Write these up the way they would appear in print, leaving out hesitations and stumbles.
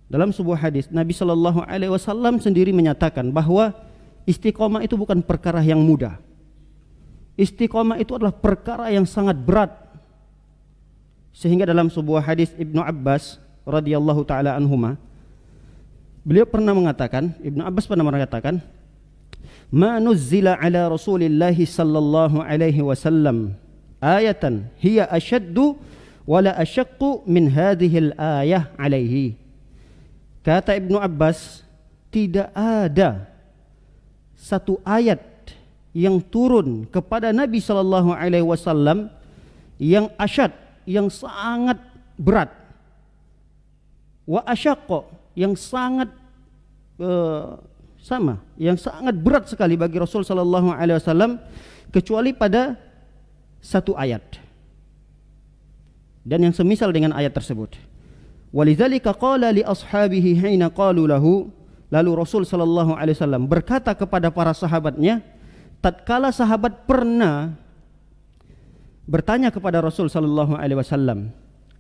Dalam sebuah hadis Nabi Shallallahu Alaihi Wasallam sendiri menyatakan bahwa istiqomah itu bukan perkara yang mudah. Istiqomah itu adalah perkara yang sangat berat. Sehingga dalam sebuah hadis Ibnu Abbas radhiyallahu taala anhuma, beliau pernah mengatakan, Ibnu Abbas pernah mengatakan, "Ma nuzzila ala Rasulillah sallallahu alaihi wasallam ayatan hiya ashaddu wala asyaqqu min hadhil ayah alaihi." Kata Ibnu Abbas, tidak ada satu ayat yang turun kepada Nabi sallallahu alaihi wasallam yang asyad, yang sangat berat, wa asyaqqa, yang sangat yang sangat berat sekali bagi Rasul sallallahu alaihi wasallam, kecuali pada satu ayat dan yang semisal dengan ayat tersebut. Walidzalika qala li ashabihi hina qalu lahu, lalu Rasul sallallahu alaihi wasallam berkata kepada para sahabatnya tatkala sahabat pernah bertanya kepada Rasul sallallahu alaihi wasallam,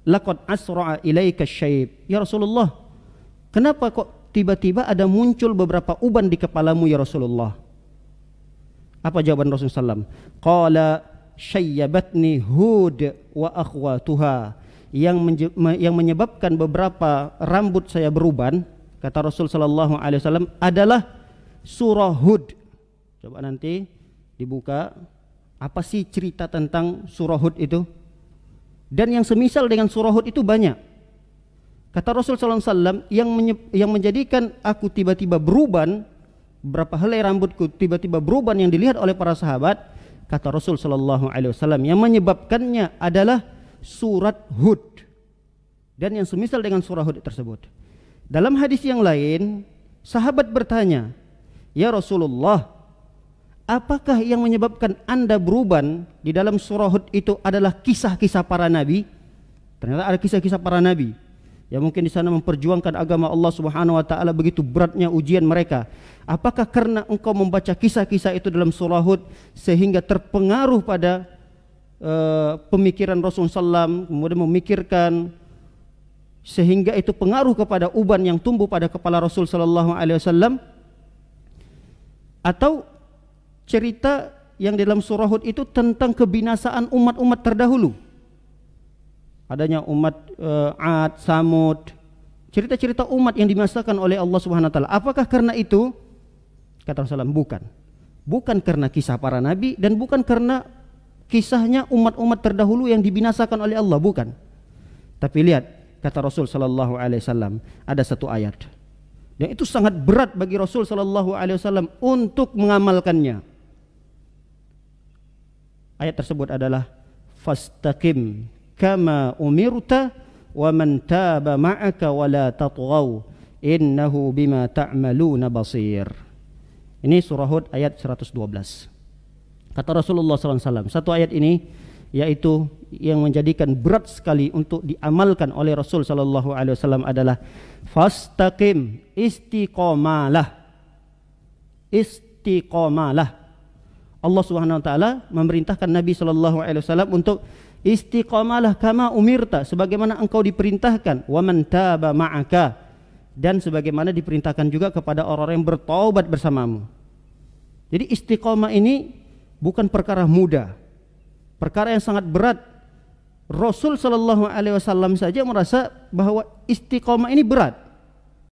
laqad asra'a ilaika syayb, ya Rasulullah, kenapa kok tiba-tiba ada muncul beberapa uban di kepalamu ya Rasulullah? Apa jawaban Rasulullah SAW? Qala syayyabatni Hud wa akhwatuha, yang menyebabkan beberapa rambut saya beruban, kata Rasul sallallahu alaihi wasallam, adalah surah Hud. Coba nanti dibuka apa sih cerita tentang surah Hud itu, dan yang semisal dengan surah Hud itu banyak. Kata Rasul sallallahu alaihi wasallam, yang menjadikan aku tiba-tiba beruban, beberapa helai rambutku tiba-tiba beruban yang dilihat oleh para sahabat, kata Rasul sallallahu alaihi wasallam, yang menyebabkannya adalah surat Hud dan yang semisal dengan surah Hud tersebut. Dalam hadis yang lain, sahabat bertanya, ya Rasulullah, apakah yang menyebabkan Anda beruban di dalam surah Hud itu adalah kisah-kisah para nabi? Ternyata ada kisah-kisah para nabi yang mungkin di sana memperjuangkan agama Allah Subhanahu wa taala, begitu beratnya ujian mereka. Apakah karena engkau membaca kisah-kisah itu dalam surah Hud sehingga terpengaruh pada pemikiran Rasulullah SAW, kemudian memikirkan sehingga itu pengaruh kepada uban yang tumbuh pada kepala Rasul sallallahu alaihi wasallam? Atau cerita yang dalam surah Hud itu tentang kebinasaan umat-umat terdahulu, adanya umat Ad, Samud, cerita-cerita umat yang dimasakan oleh Allah Subhanahu wa taala. Apakah karena itu? Kata Rasulullah, bukan karena kisah para nabi dan bukan karena kisahnya umat-umat terdahulu yang dibinasakan oleh Allah, bukan. Tapi lihat, kata Rasul sallallahu alaihi wasallam, ada satu ayat yang itu sangat berat bagi Rasul sallallahu alaihi wasallam untuk mengamalkannya. Ayat tersebut adalah fastaqim kama umirta wa man taba ma'aka wa la tatghaw innahu bima ta'maluna basir. Ini surah Hud ayat 112. Kata Rasulullah SAW, satu ayat ini yaitu yang menjadikan berat sekali untuk diamalkan oleh Rasul SAW adalah fastaqim, istiqomalah. Istiqomalah. Allah Subhanahu wa taala memerintahkan Nabi SAW untuk istiqomalah kama umirta, sebagaimana engkau diperintahkan, wa man taba ma'aka, dan sebagaimana diperintahkan juga kepada orang-orang yang bertaubat bersamamu. Jadi istiqomah ini bukan perkara mudah, perkara yang sangat berat. Rasul sallallahu alaihi wasallam saja merasa bahwa istiqomah ini berat.